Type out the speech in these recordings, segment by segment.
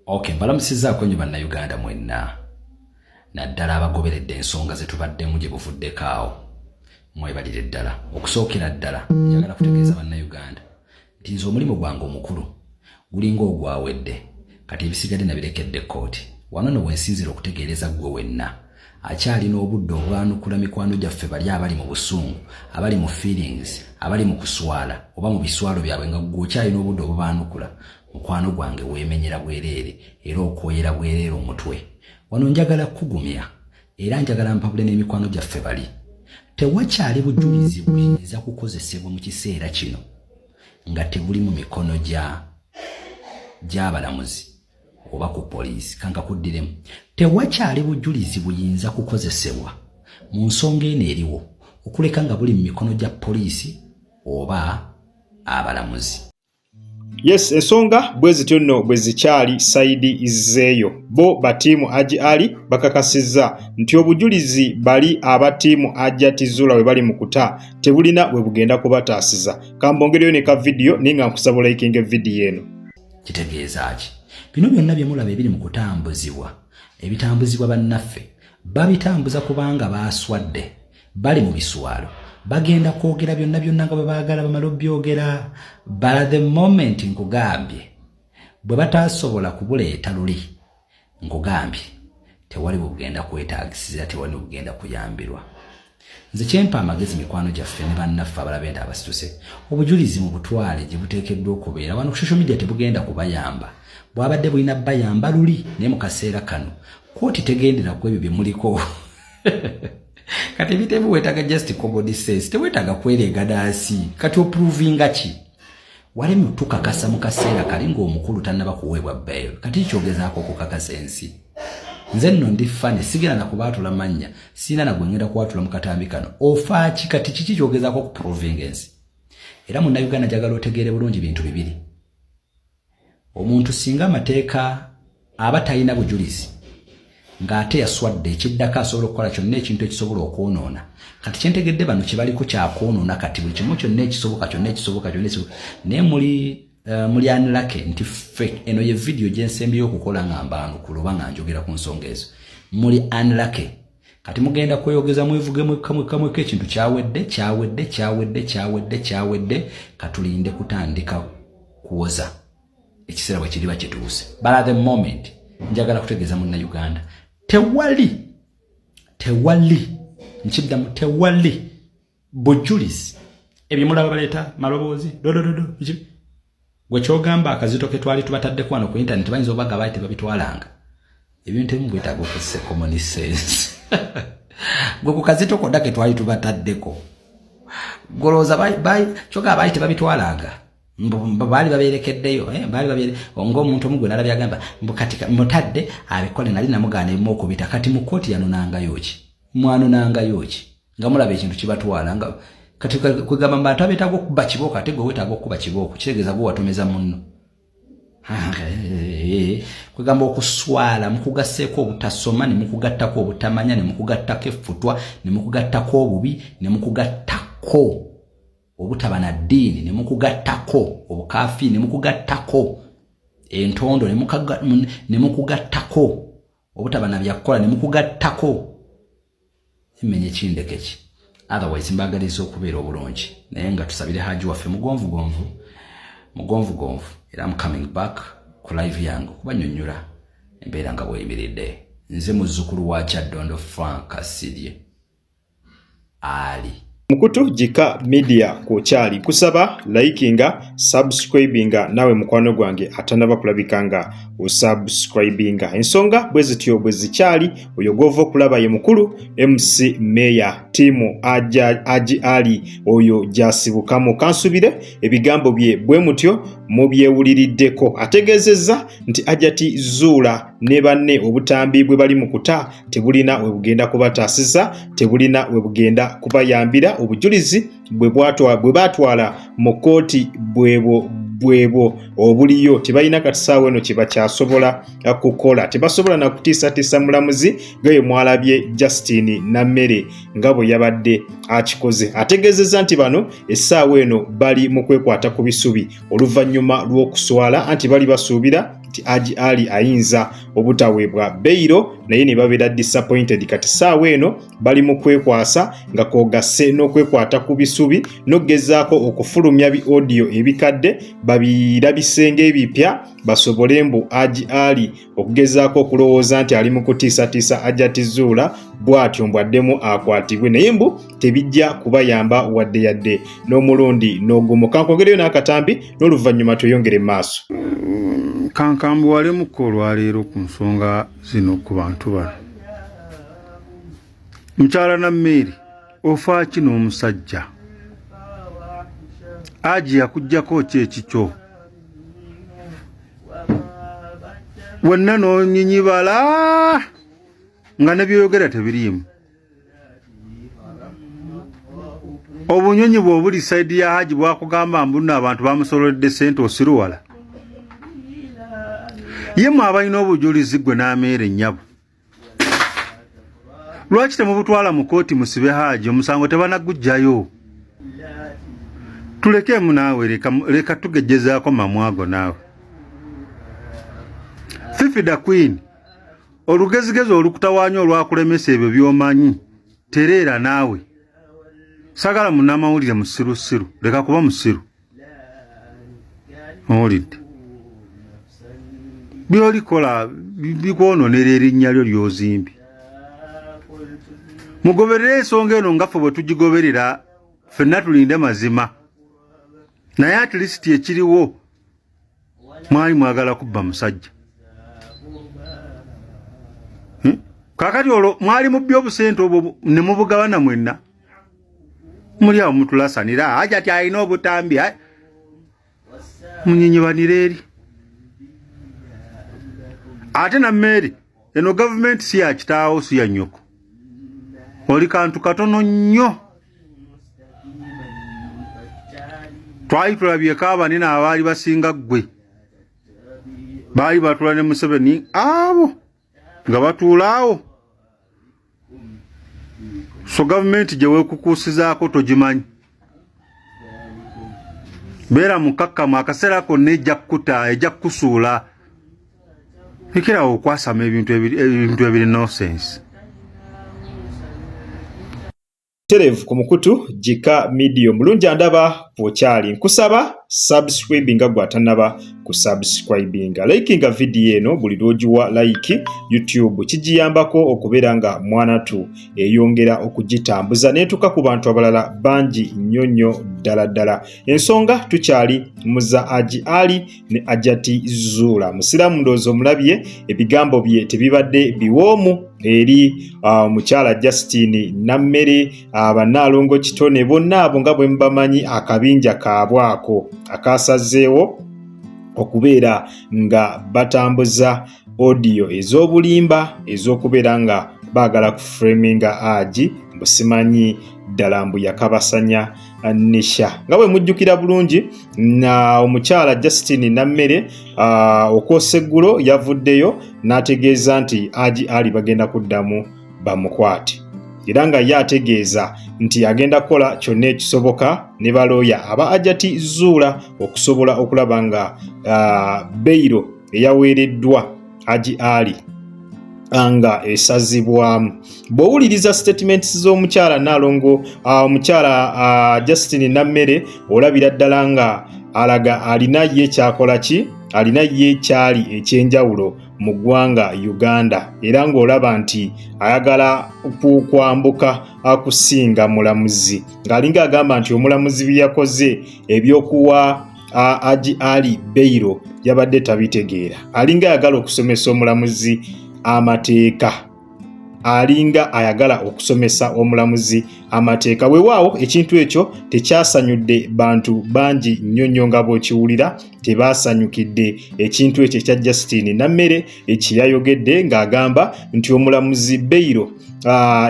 Okay, mbalamusizaako nnyo bannayuganda mwenna naddala abagoberedde ensonga ze tubaddemu gye buvuddekaawo mwebalire ddala. Okusookera ddala njagala kutegeeza bannayuganda nti nze omulimu gwange omukulu gulinga ogwawedde, kati ebisigadde nabirekedde kkooti. Wano nno wensinzira okutegeereza ggwe wenna akyalina obudde obwanukula mikwano gyaffe bali abali mu busungu, abali mu feelings, abali mu kuswala oba mu biswalo byabwe nga ggwe okyalina obudde obubaanukula. Mukwano gwange weemenyera bwereere era okwoyera bwereere omutwe. Wano njagala kugumya era njagala mpabule n'emikwano gyaffe bali. Tewakyali bujulizi buyinza kukozesebwa mu kiseera kino nga tebuli mu mikono gy'abalamuzi oba ku poliisi. Kanka kuddiremu, tewakyali bujulizi buyinza kukozesebwa mu nsonga eno eriwo okuleka nga buli mu mikono gya poliisi oba abalamuzi. Yes, ensonga bwezityo nno bwezikyali saidi izeeyo. Bo batiimu Haji Ali bakakasizza nti obujulizi bali aba tiimu Hajjati Zuula we bali mu kuta tebulina bwe bugenda kubataasiza. Kambongereyo ne ka video ninga nkusaba likinge video eno. Kitegeeza ki? Bino byonna bye mulaba ebiri mu kutambuzibwa, ebitambuzibwa bannaffe babitambuza kubanga baaswadde, bali mu biswalo, bagenda kwogera byonna nga bwe baagala bamala obyogera. But the moment nkugambye bwe bataasobola kubuleeta luli, nkugambye tewali bugenda kwetaagisiza, tewali bugenda kuyambirwa. Nze kyempa amagezi mikwano gyaffe ne bannaffe abalaba ente abasituse, obujulizi mu butwale gye buteekeddwa okubeera. Wano ku social media tebugenda kubayamba, bwabadde bulina bayamba luli, naye mu kaseera kano kkooti tegendera ku ebyo bye muliko. Kati bitebu wetaga just common sense, tewetaga kwelega dansi. Kati oprovinga ki? Wale mutukakasa mu kaseera kali ng'omukulu tannaba kuweebwa bail. Kati kyogezaako okukakasa ensi. Nze nno ndi fane sigenda na kubaatula mannya, sina na gwengenda kuwatula mu katambi kano. Ofa ki kati kiki kyogezaako okuprovinga ensi? Era munnayuganda njagala otegeere bulungi bintu bibiri. Omuntu singa amateeka aba talina bujulizi ng'ate yaswadde ekiddako asobola okukola kyonna ekintu ekisobola okwonoona. Kati kyentegedde bano kye baliko kyakwonoona kati buli kimu kyonna ekisoboka. Naye muli anlake nti fake eno ye video gye nsembyeyo okukola nga mbaanukula oba nga njogera ku nsonga ezo. Muli anlake. Kati mugenda kweyogeza mwevugemu kamwe k'ekintu kyawedde katulinde kutandika kuwoza ekiseera bwe kiriba kituuse. But at the moment njagala kutegeeza munnayuganda tewali nkiddamu tewali bujulizi ebyo mulaba baleeta maloboozi dodododo gwe kyogamba akazito ke twali tubataddeko wano ku internet bayinza obaga baite babitwalanga ebintu ebimu bwetaaga okussa common sense. Gwe ku kazito kodda ke twali tubataddeko golooza kyogamba bayite babitwalanga bali baberekeddeyo bali babere ng'omuntu omugwe nalabye agamba mbukatika mutadde abikole nali namugaana ebimu okubita kati mu kkooti yanonangayoki mwanonangayoki nga mulaba ekintu kibatwala nga kati kwegamba mbantu abeetaaga okuba kibooko ate gwe weetaaga okuba kibooko kitegeeza gwe watomeza munno. Kwegamba okuswala mukugasseeko obutasoma ne mukugattako obutamanya ne mukugattako effutwa ne mukugattako obubi ne mukugattako obutaba na ddiini ne mukugattako obukaafi ne mukugattako entondo ne mukugattako obutaba na byakukola ne mukugattako emenye kindekeki. Otherwise mbagaliza okubeera obulungi naye nga tusabire Haji waffe mugonvugonvu era I'm coming back ku live yange okubanyonnyola embeera nga bweyimiridde. Nze muzzukulu wa Kyaddondo Frank Kasirye Ali Mukutu Jika Media kuchali kusaba likinga subscribinga nawe mukwano gwange atanaba kulabikanga usubscribinga ensonga bwezityo bwezikyali oyo govo kulaba ye mukulu MC Meya timu Haji Ali oyo jasibukamo kansubire ebigambo bye bwe mutyo mubyewuliriddeko ategezeza nti Hajjati Zuula ne banne obutambi bwe bali mukuta tebulina we bugenda kubataasiza tebulina we bugenda kubayambira obujulizi bwe batwala mu kkooti bwebo obuliyo tebalina katisaawo eno kiba kyasobola kukola tebasobola na kutiisatiisa mulamuzi gaye mwalabye Justin Nammere nga bwe yabadde akikoze ategeezezza nti bano essaawa eno bali mu kwekwata ku bisubi oluvannyuma lw'okuswala anti bali basuubira nti Haji Ali ayinza obutaweebwa beyiro naye ne babeera disappointed kati ssaawa eno bali mu kwekwasa nga koogasse n'okwekwata ku bisubi n'okgezaako okufulumya bi audio ebikadde babirabisenga ebipya basobole mbu Haji Ali okugezaako okulowooza nti ali mu kutiisatiisa Hajjati Zuula bw'atyo mbu addemu akwatibwe naye mbu tebijja kubayamba wadde yadde n'omulundi n'ogumu. Kankogereyo n'akatambi n'oluvannyuma tweyongere mu maaso. Kankambuwalemu olwaleero ku nsonga zino ku bantu bano. Mukyala Nammeeri ofa ki n'omusajja? Haji yakuggyako ki ekikyo? Wenna n'onyinyibala nga ne byoyogera tebiriimu. Obunyonyi bw'obuli sayidi ya Haji bwakugamba mbu nno abantu bamusololedde ssente osiruwala. Ye mwe abalina obujulizi gwe n'Ameera ennyabo. Lwaki temubutwala mu kooti musibe Haji omusango tebanaguggyayo? Tulekemu naawe leka tugejjezaako mamwago naawe. Fifi da Queen olugezigezi olukutawaanya olwakulemesa ebyo by'omanyi tereera naawe. Sagala munnamawulire musirusiru, leka kuba musiru. Owulidde byolikola bikwonoonera erinnya lyo ly'ozimbi. Mugoberere ensonga eno nga ffe bwe tugigoberera, ffenna tulinde mazima. Naye at least ekiriwo mwali mwagala kubba musajja. Kaakati olwo mwali mu by'obusente obwo ne mubugabana mwenna. Muli awo mutulasanira Haji ati alina obutambi. Munyinyibanira eri. Ate Nammeeri eno gavumenti si ya kitaawo si ya nnyoko. Oli kantu katono nnyo. Twali tulabyeko abanene abaali basinga ggwe. Baali batuula ne Museveni abo nga batuula awo. So gavumenti gye weekukuusizaako togimanyi. Beera mukakkamu akaseera konna ejja kukuta ejja kukusuula. Lekerawo okwasama ebintu ebiri nonsense. Terevu ku mukutu Jika Media mulungi andaba pokyali nkusaba subscribing nga gwatannaba ku subscribing likinga video eno buli lwogiwa like YouTube kijiyambako okubeera nga mwanatu eyongera okugitambuza netuka ku bantu abalala bangi nnyonnyo ddala ensonga tukyali muza Haji Ali ne Hajjati Zuula musiramu ndoozo mulabye ebigambo bye tebibadde biwoomu eri mukyala Justine Nammere abannaalongo kitone bonna abo nga bwe mbamanyi akabinja kaabwako akasazeewo okubeera nga batambuza audio ez'obulimba ez'okubeera nga baagala kuframinga Haji mbusimanyi ddala mbu yakabasanya Nisha nga bwe mujjukira bulungi na omukyala Justine Nammere okwoseggulo yavuddeyo n'ategeeza nti Haji Ali bagenda kuddamu bamukwate era nga ye ategeeza nti agenda kukola kyonna ekisoboka ne balooya aba Hajjati Zuula okusobola okulaba nga beyiro eyaweereddwa Haji Ali anga esazibwamu. Bw'owuliriza statements z'omukyala Nalongo omukyala Justine Nammere olabira ddala nga alaga alina ye kyakola ki alina ye kyali ekyenjawulo mu ggwanga Uganda era ng'olaba nti ayagala kwambuka akusinga mulamuzi ng'alinga agamba nti omulamuzi bye yakoze ebyokuwa Haji Ali beyiro yabadde tabitegeera alinga ayagala okusomesa omulamuzi amateeka alinga ayagala okusomesa omulamuzi amateeka weewaawo ekintu ekyo tekyasanyudde bantu bangi nnyonnyo nga bw'okiwulira tebaasanyukidde ekintu ekyo ekya Justine Nammere ekiyayogedde ng'agamba nti omulamuzi beyiro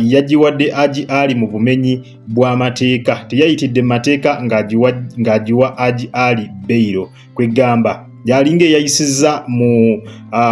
yagiwadde Haji Ali mu bumenyi bw'amateeka teyayitidde mateeka ng'agiwa Haji Ali beyiro kwegamba yalinga eyayisiza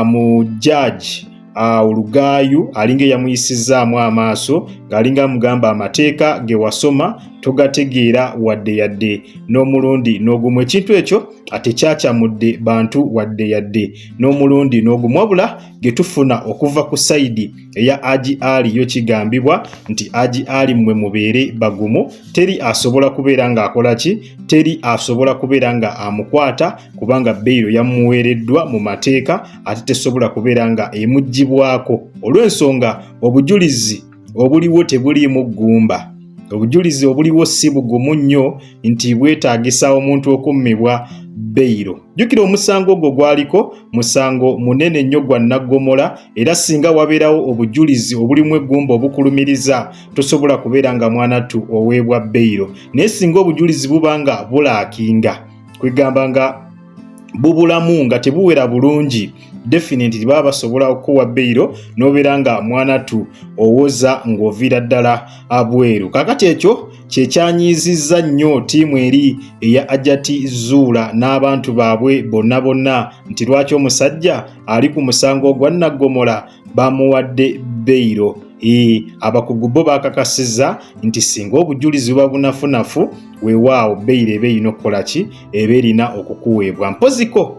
mu judge olugaayu alinga yamuyisizaamu amaaso ng'alinga amugamba amateeka ge wasoma togategeera wadde yadde n'omulundi n'ogumu. Ekintu ekyo tekyacamudde bantu wadde yadde n'omulundi n'ogumu, wabula getufuna okuva ku sayidi eya Haji Ali yo kigambibwa nti Haji Ali mmwe mubeere bagumu, teri asobola kubeera nga akola ki, teri asobola kubeera nga amukwata kubanga beyiro yamuweereddwa mu mateeka ate tesobola kubeera nga emuggyibwako olw'ensonga obujulizi obuliwo tebuliimu ggumba. Obujulizi obuliwo si bugumu nnyo nti bwetaagisa omuntu okummibwa beyiro. Jjukira omusango ogwo gwaliko musango munene nnyo gwa Naggomola, era singa wabeerawo obujulizi obulimu eggumba obukulumiriza tosobola kubeera nga mwanattu oweebwa beyiro. Naye singa obujulizi buba nga bulaakinga, kwegamba nga bubulamu nga tebuwera bulungi, definitely baba basobola okuwa beyiro n'obeera nga mwanattu owoza ng'oviira ddala abweru. Kakati ekyo kyekyanyiizizza nnyo ttiimu eri eya Ajati Zuula n'abantu baabwe bonna bonna nti lwaki omusajja ali ku musango gwa Naggomola bamuwadde beyiro. Abakugu bo bakakasizza nti singa obujulizi buba bunafunafu weewaawo beyiro eba erina okukola ki, eba erina okukuweebwa. Mpoziko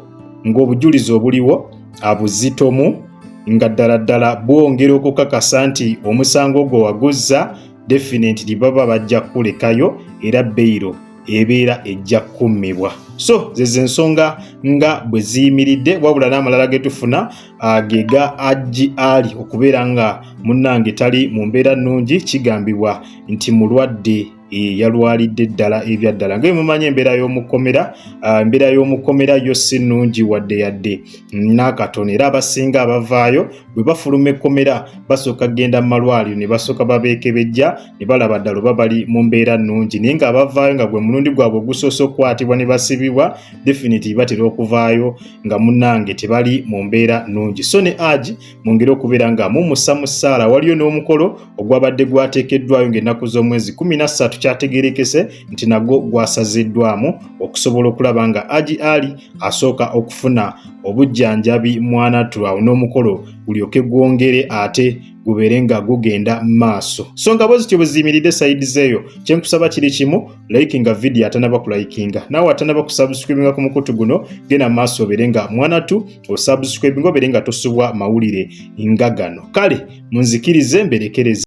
ng'obujulizi obuliwo abuzitomu nga ddala bwongera okukakasa nti omusango gwo waguzza, definitely baba bajja kulekayo era beyiro ebeera ejja kummibwa. So zeze ensonga nga bwe ziyimiridde, wabula n'amalala getufuna gega Haji Ali okubeera nga munnange tali mu mbeera nnungi, kigambibwa nti mulwadde yalwalidde ddala ebya ddala. Nga mumanyi embeera y'omukomera yo si nnungi wadde yadde n'akatono, era abasinga abavaayo bwe bafuluma ekkomera basooka genda mu malwaliro ne basooka babeekebejja ne balaba ddala oba bali mu mbeera nnungi, naye ng'abavaayo nga gwe mulundi gwabwe ogusoose okukwatibwa ne basibibwa, definitely batera okuvaayo nga munnange tebali mu mbeera nnungi. So ne Haji mwongere okubeera nga mumussa mu ssaala. Waliyo n'omukolo ogwabadde gwateekeddwayo ng'ennaku z'omwezi 13 kyategeerekese nti nagwo gwasaziddwamu okusobola okulaba nga Haji Ali asooka okufuna obujjanjabi mwanattu, awo n'omukolo gulyoke gwongere ate gubeere nga gugenda maaso. So nga bwezityo bwe ziyimiridde sayidi zeeyo, kyenkusaba kiri kimu, likinga video atanaba kulayikinga, naawe atanaba kusubscribinga ku mukutu guno, genda maaso obeere nga mwanattu osubscribinga obeere nga tosubwa mawulire nga gano. Kale munzikirize mberekereze.